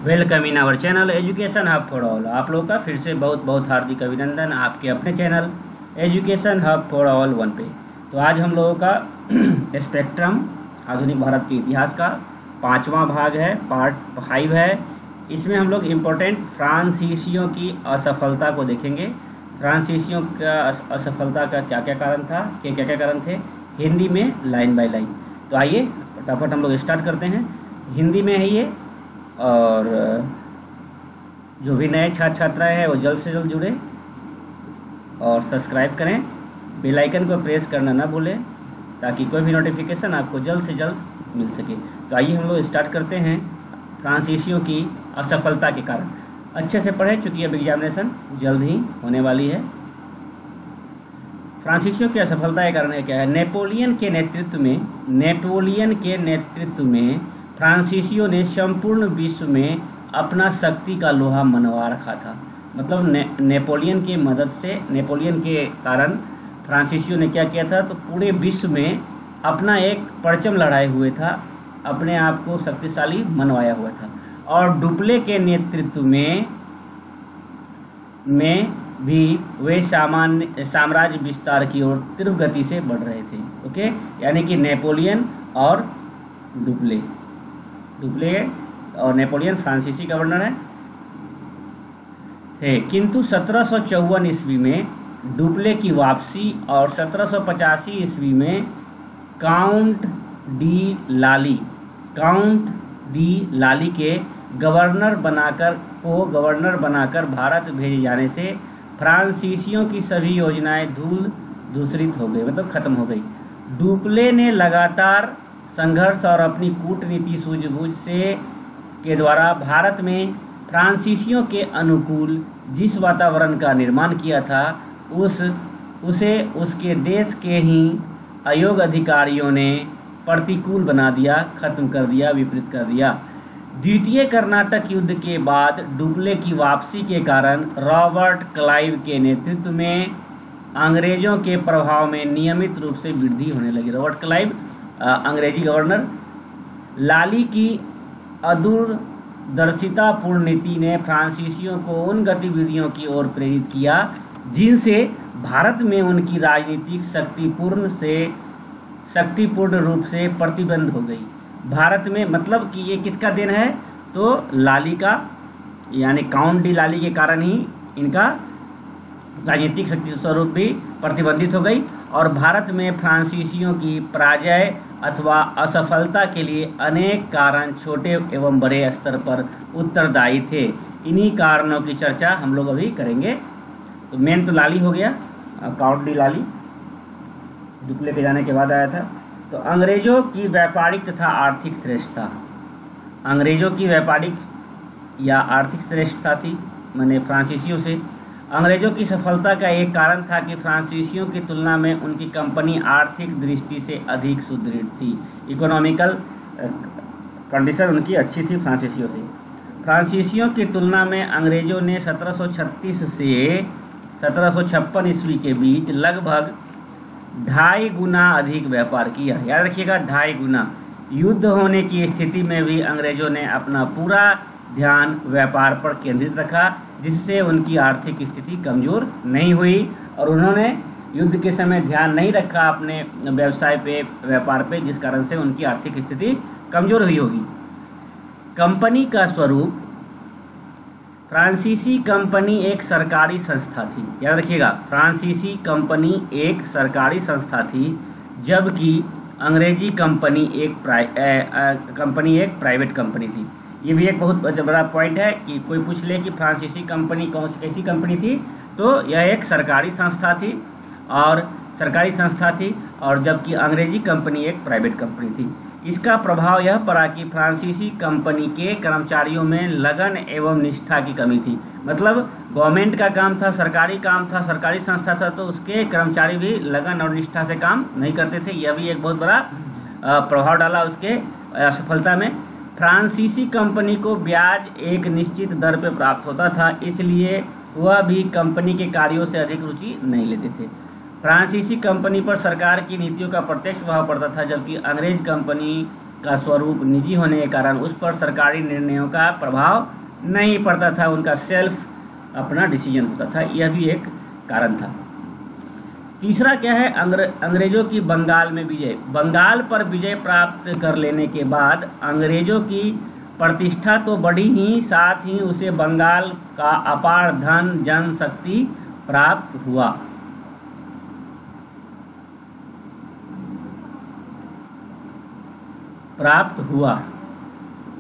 Welcome in our channel education hub for all. आप लोगों का फिर से बहुत बहुत हार्दिक अभिनंदन आपके अपने channel education hub for all 1 पे। तो आज हम लोगों का स्पेक्ट्रम आधुनिक भारत के इतिहास का 5वां भाग है, पार्ट 5 है। इसमें हम लोग इम्पोर्टेंट फ्रांसीसियों की असफलता को देखेंगे। फ्रांसीसियों का असफलता का क्या क्या कारण था, क्या क्या कारण थे, हिंदी में लाइन बाय लाइन। तो आइए फटाफट हम लोग स्टार्ट करते हैं। हिंदी में है ये, और जो भी नए छात्र छात्राएँ हैं वो जल्द से जल्द जुड़े और सब्सक्राइब करें। बेल आइकन को प्रेस करना ना भूलें ताकि कोई भी नोटिफिकेशन आपको जल्द से जल्द मिल सके। तो आइए हम लोग स्टार्ट करते हैं फ्रांसीसियों की असफलता के कारण। अच्छे से पढ़ें क्योंकि अब एग्जामिनेशन जल्द ही होने वाली है। फ्रांसीसियों की असफलता के कारण क्या है? नेपोलियन के नेतृत्व में फ्रांसीसियों ने संपूर्ण विश्व में अपना शक्ति का लोहा मनवा रखा था। मतलब नेपोलियन की मदद से, नेपोलियन के कारण फ्रांसीसियों ने क्या किया था, तो पूरे विश्व में अपना एक परचम लड़ाए हुए था, अपने आप को शक्तिशाली मनवाया हुआ था। और डुप्ले के नेतृत्व में भी वे साम्राज्य विस्तार की ओर तीव्र गति से बढ़ रहे थे। ओके, यानी कि नेपोलियन और डुप्ले और नेपोलियन फ्रांसीसी गवर्नर है। किंतु 1754 ईस्वी में डुप्ले की वापसी और 1785 ईस्वी में काउंट डी लाली के गवर्नर बनाकर भारत भेजे जाने से फ्रांसीसियों की सभी योजनाएं धूसरित हो गई, मतलब खत्म हो गई। डुप्ले ने लगातार संघर्ष और अपनी कूटनीति सूझबूझ के द्वारा भारत में फ्रांसीसियों के अनुकूल जिस वातावरण का निर्माण किया था उसे उसके देश के ही अयोग्य अधिकारियों ने प्रतिकूल बना दिया, खत्म कर दिया, विपरीत कर दिया। द्वितीय कर्नाटक युद्ध के बाद डुप्ले की वापसी के कारण रॉबर्ट क्लाइव के नेतृत्व में अंग्रेजों के प्रभाव में नियमित रूप से वृद्धि होने लगी। रॉबर्ट क्लाइव अंग्रेजी गवर्नर। लाली की अदूरदर्शितापूर्ण नीति ने फ्रांसीसियों को उन गतिविधियों की ओर प्रेरित किया जिनसे भारत में उनकी राजनीतिक शक्तिपूर्ण रूप से प्रतिबंध हो गई। भारत में, मतलब कि ये किसका देन है, तो लाली का, यानी काउंट डी लाली के कारण ही इनका राजनीतिक शक्ति स्वरूप भी प्रतिबंधित हो गई। और भारत में फ्रांसीसियों की पराजय अथवा असफलता के लिए अनेक कारण छोटे एवं बड़े स्तर पर उत्तरदायी थे। इन्हीं कारणों की चर्चा हम लोग अभी करेंगे। तो मेन तो लाली हो गया, काउंट डी लाली डुप्ले के जाने के बाद आया था। तो अंग्रेजों की व्यापारिक तथा आर्थिक श्रेष्ठता, अंग्रेजों की व्यापारिक या आर्थिक श्रेष्ठता थी, माने फ्रांसीसियों से। अंग्रेजों की सफलता का एक कारण था कि फ्रांसीसियों की तुलना में उनकी कंपनी आर्थिक दृष्टि से अधिक सुदृढ़ थी। इकोनॉमिकल कंडीशन उनकी अच्छी थी फ्रांसीसियों से। फ्रांसीसियों की तुलना में अंग्रेजों ने 1736 से 1756 ईस्वी के बीच लगभग 2.5 गुना अधिक व्यापार किया। याद रखिएगा, 2.5 गुना। युद्ध होने की स्थिति में भी अंग्रेजों ने अपना पूरा ध्यान व्यापार पर केंद्रित रखा, जिससे उनकी आर्थिक स्थिति कमजोर नहीं हुई। और उन्होंने युद्ध के समय ध्यान नहीं रखा अपने व्यवसाय पे, व्यापार पे, जिस कारण से उनकी आर्थिक स्थिति कमजोर हुई होगी। कंपनी का स्वरूप, फ्रांसीसी कंपनी एक सरकारी संस्था थी। याद रखिएगा, फ्रांसीसी कंपनी एक सरकारी संस्था थी, जबकि अंग्रेजी कंपनी एक प्राइवेट कंपनी थी। ये भी एक बहुत बड़ा पॉइंट है कि कोई पूछ ले कि फ्रांसीसी कंपनी कैसी कंपनी थी, तो यह एक सरकारी संस्था थी और जबकि अंग्रेजी कंपनी एक प्राइवेट कंपनी थी। इसका प्रभाव यह पड़ा कि फ्रांसीसी कंपनी के कर्मचारियों में लगन एवं निष्ठा की कमी थी। मतलब गवर्नमेंट का काम था, सरकारी काम था, सरकारी संस्था था, तो उसके कर्मचारी भी लगन और निष्ठा से काम नहीं करते थे। यह भी एक बहुत बड़ा प्रभाव डाला उसके असफलता में। फ्रांसीसी कंपनी को ब्याज एक निश्चित दर पर प्राप्त होता था, इसलिए वह भी कंपनी के कार्यों से अधिक रुचि नहीं लेते थे। फ्रांसीसी कंपनी पर सरकार की नीतियों का प्रत्यक्ष प्रभाव पड़ता था, जबकि अंग्रेज कंपनी का स्वरूप निजी होने के कारण उस पर सरकारी निर्णयों का प्रभाव नहीं पड़ता था, उनका सेल्फ अपना डिसीजन होता था। यह भी एक कारण था। तीसरा क्या है, अंग्रेजों की बंगाल में विजय। बंगाल पर विजय प्राप्त कर लेने के बाद अंग्रेजों की प्रतिष्ठा तो बढ़ी ही, साथ ही उसे बंगाल का अपार धन जनशक्ति प्राप्त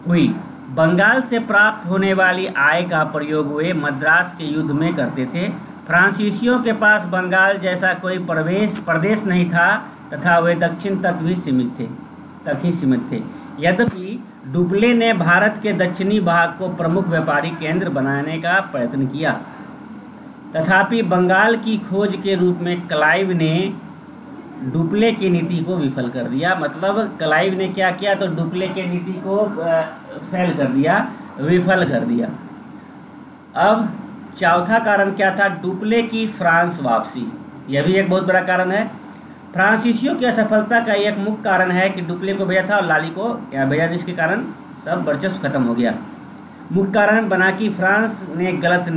हुई। बंगाल से प्राप्त होने वाली आय का प्रयोग वे मद्रास के युद्ध में करते थे। फ्रांसीसियों के पास बंगाल जैसा कोई प्रदेश नहीं था तथा वे दक्षिण तक ही सीमित थे। यद्यपि डुप्ले ने भारत के दक्षिणी भाग को प्रमुख व्यापारी केंद्र बनाने का प्रयत्न किया, तथापि बंगाल की खोज के रूप में क्लाइव ने डुप्ले की नीति को विफल कर दिया। मतलब क्लाइव ने क्या किया, तो डुप्ले की नीति को विफल कर दिया। अब चौथा कारण क्या था, डुप्ले की फ्रांस वापसी। यह भी एक बहुत बड़ा कारण है। फ्रांसीसियों की असफलता का एक मुख्य कारण है कि डुप्ले को भेजा था और लाली को यहाँ भेजा, जिसके कारण सब वर्चस्व खत्म हो गया। मुख्य कारण बना कि फ्रांस के गलत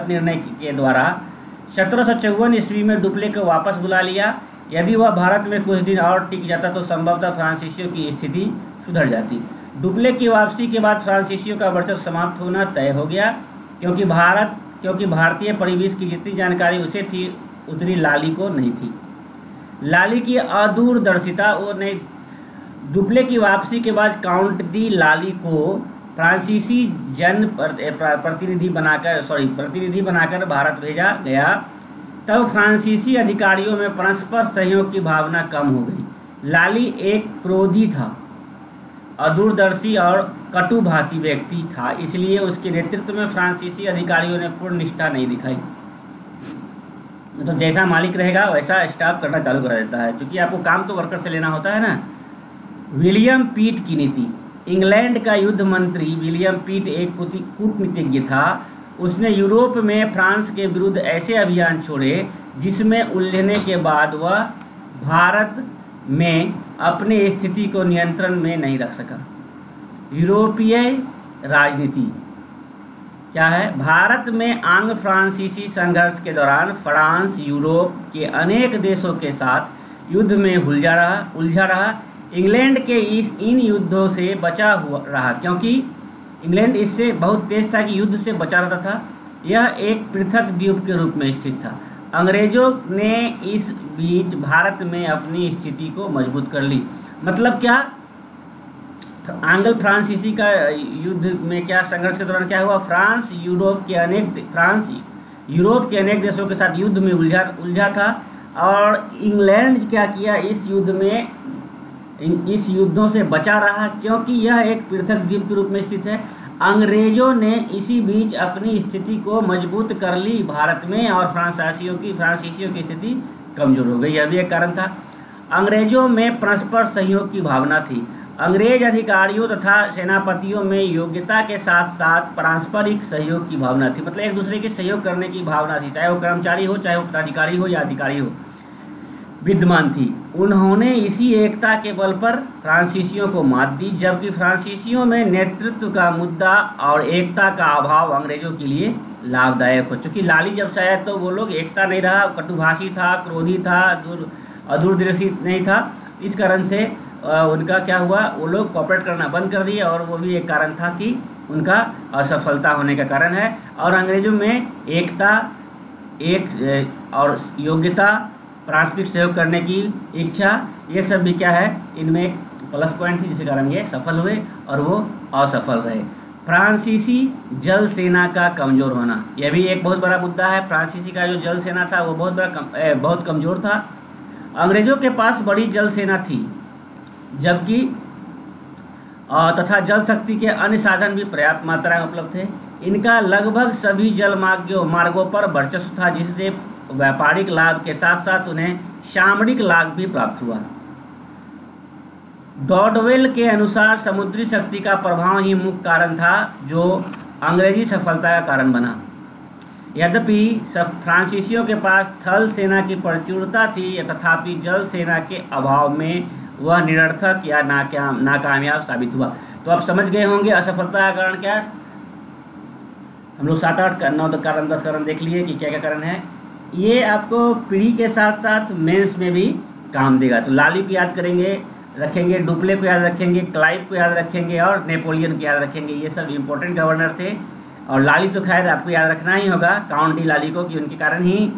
निर्णय के द्वारा 1754 ईस्वी में डुप्ले को वापस बुला लिया। यदि वह भारत में कुछ दिन और टिक जाता तो संभवतः फ्रांसीसियों की स्थिति सुधर जाती। डुप्ले की वापसी के बाद फ्रांसीसियों का वर्चस्व समाप्त होना तय हो गया, क्योंकि भारतीय परिवेश की जितनी जानकारी उसे थी उतनी लाली को नहीं थी। लाली की अदूरदर्शिता डुप्ले की वापसी के बाद काउंट डी लाली को फ्रांसीसी प्रतिनिधि बनाकर भारत भेजा गया। तब फ्रांसीसी अधिकारियों में परस्पर सहयोग की भावना कम हो गई। लाली एक क्रोधी था, अदूरदर्शी और कटुभाषी व्यक्ति था, इसलिए उसके नेतृत्व में फ्रांसीसी अधिकारियों ने पूर्ण निष्ठा नहीं दिखाई। तो जैसा मालिक रहेगा वैसा स्टाफ करना चालू कर देता है, क्योंकि आपको काम तो वर्कर से लेना होता है ना। विलियम पीट की नीति। इंग्लैंड का युद्ध मंत्री विलियम पीट एक कूटनीतिज्ञ था। उसने यूरोप में फ्रांस के विरुद्ध ऐसे अभियान छोड़े जिसमें उलझने के बाद वह भारत में अपनी स्थिति को नियंत्रण में नहीं रख सका। यूरोपीय राजनीति क्या है, भारत में आंग्ल फ्रांसीसी संघर्ष के दौरान फ्रांस यूरोप के अनेक देशों के साथ युद्ध में उलझा रहा। इंग्लैंड के इन युद्धों से बचा हुआ रहा, क्योंकि इंग्लैंड इससे बहुत तेज था कि युद्ध से बचा रहता था। यह एक पृथक द्वीप के रूप में स्थित था। अंग्रेजों ने इस बीच भारत में अपनी स्थिति को मजबूत कर ली। मतलब क्या, आंग्ल फ्रांसीसी का युद्ध में क्या संघर्ष के दौरान क्या हुआ, फ्रांस यूरोप के अनेक देशों के साथ युद्ध में उलझा था। और इंग्लैंड क्या किया, इस युद्धों से बचा रहा, क्योंकि यह एक पृथक द्वीप के रूप में स्थित है। अंग्रेजों ने इसी बीच अपनी स्थिति को मजबूत कर ली भारत में, और फ्रांसीसियों की स्थिति कमजोर हो गई। यह भी एक कारण था। अंग्रेजों में परस्पर सहयोग की भावना थी। अंग्रेज अधिकारियों तथा सेनापतियों में योग्यता के साथ साथ पारस्परिक सहयोग की भावना थी। मतलब एक दूसरे के सहयोग करने की भावना थी, चाहे वो कर्मचारी हो, चाहे वो पदाधिकारी हो या अधिकारी हो, विद्यमान थी। उन्होंने इसी एकता के बल पर फ्रांसीसियों को मात दी, जबकि फ्रांसीसियों में नेतृत्व का मुद्दा और एकता का अभाव अंग्रेजों के लिए लाभदायक हो। चूंकि लाली जब से आया तो वो लोग एकता नहीं रहा, कटुभाषी था, क्रोधी था, अदूरदर्शी नहीं था। इस कारण से उनका क्या हुआ, वो लोग कोऑपरेट करना बंद कर दिए, और वो भी एक कारण था कि उनका असफलता होने का कारण है। और अंग्रेजों में एकता और योग्यता, पारस्परिक सहयोग करने की इच्छा, ये सब भी क्या है, इनमें एक प्लस पॉइंट थी, जिसके कारण ये सफल हुए और वो असफल रहे। फ्रांसीसी जल सेना का कमजोर होना, यह भी एक बहुत बड़ा मुद्दा है। फ्रांसीसी का जो जल सेना था वो बहुत कमजोर था। अंग्रेजों के पास बड़ी जल सेना थी, जबकि तथा जल शक्ति के अन्य साधन भी पर्याप्त मात्रा में उपलब्ध थे। इनका लगभग सभी जल मार्गों पर वर्चस्व था, जिससे व्यापारिक लाभ के साथ साथ उन्हें सामरिक लाभ भी प्राप्त हुआ। डॉडवेल के अनुसार समुद्री शक्ति का प्रभाव ही मुख्य कारण था जो अंग्रेजी सफलता का कारण बना। यद्यपि फ्रांसीसियों के पास थल सेना की प्रचुरता थी, तथापि जल सेना के अभाव में वह निरर्थक या नाकामयाब साबित हुआ। तो आप समझ गए होंगे असफलता का कारण क्या है। हम लोग 7, 8, 9 कारण 10 कारण देख लिए कि क्या क्या कारण है। ये आपको प्री के साथ साथ मेंस में भी काम देगा। तो लाली को याद करेंगे, रखेंगे, डुप्ले को याद रखेंगे, क्लाइव को याद रखेंगे और नेपोलियन को याद रखेंगे। ये सब इंपॉर्टेंट गवर्नर थे। और लाली तो खैर आपको याद रखना ही होगा, काउंट डी लाली को, कि उनके कारण ही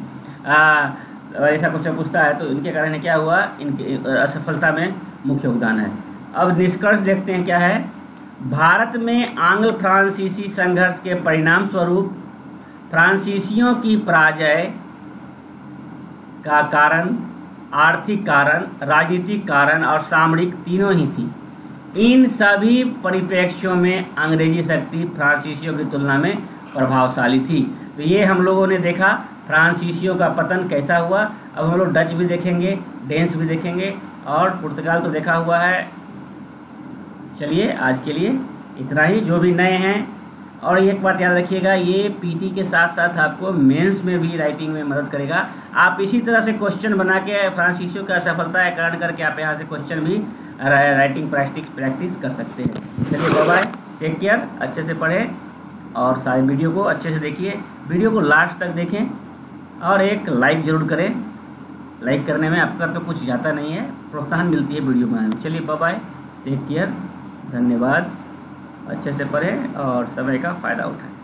ऐसा क्वेश्चन पूछता है तो इनके कारण क्या हुआ, इनके असफलता में मुख्य योगदान है। अब निष्कर्ष देखते हैं क्या है। भारत में आंग्ल फ्रांसीसी संघर्ष के परिणाम स्वरूप फ्रांसीसियों की पराजय का कारण आर्थिक कारण, राजनीतिक कारण और सामरिक तीनों ही थी। इन सभी परिप्रेक्ष्यों में अंग्रेजी शक्ति फ्रांसीसियों की तुलना में प्रभावशाली थी। तो ये हम लोगों ने देखा फ्रांसीसियों का पतन कैसा हुआ। अब हम लोग डच भी देखेंगे, डेंस भी देखेंगे और पुर्तगाल तो देखा हुआ है। चलिए आज के लिए इतना ही। जो भी नए हैं, और एक बात याद रखिएगा, ये पीटी के साथ साथ आपको मेंस में भी राइटिंग में मदद करेगा। आप इसी तरह से क्वेश्चन बना के फ्रांसीसियों का असफलता का कारण करके आप यहाँ से क्वेश्चन भी राइटिंग प्रैक्टिस कर सकते हैं। चलिए बाय बाय, टेक केयर, अच्छे से पढ़ें और सारे वीडियो को अच्छे से देखिए। वीडियो को लास्ट तक देखें और एक लाइक ज़रूर करें। लाइक करने में आपका तो कुछ जाता नहीं है, प्रोत्साहन मिलती है वीडियो बनाने में। चलिए बाय बाय, टेक केयर, धन्यवाद। अच्छे से पढ़ें और समय का फ़ायदा उठाएं।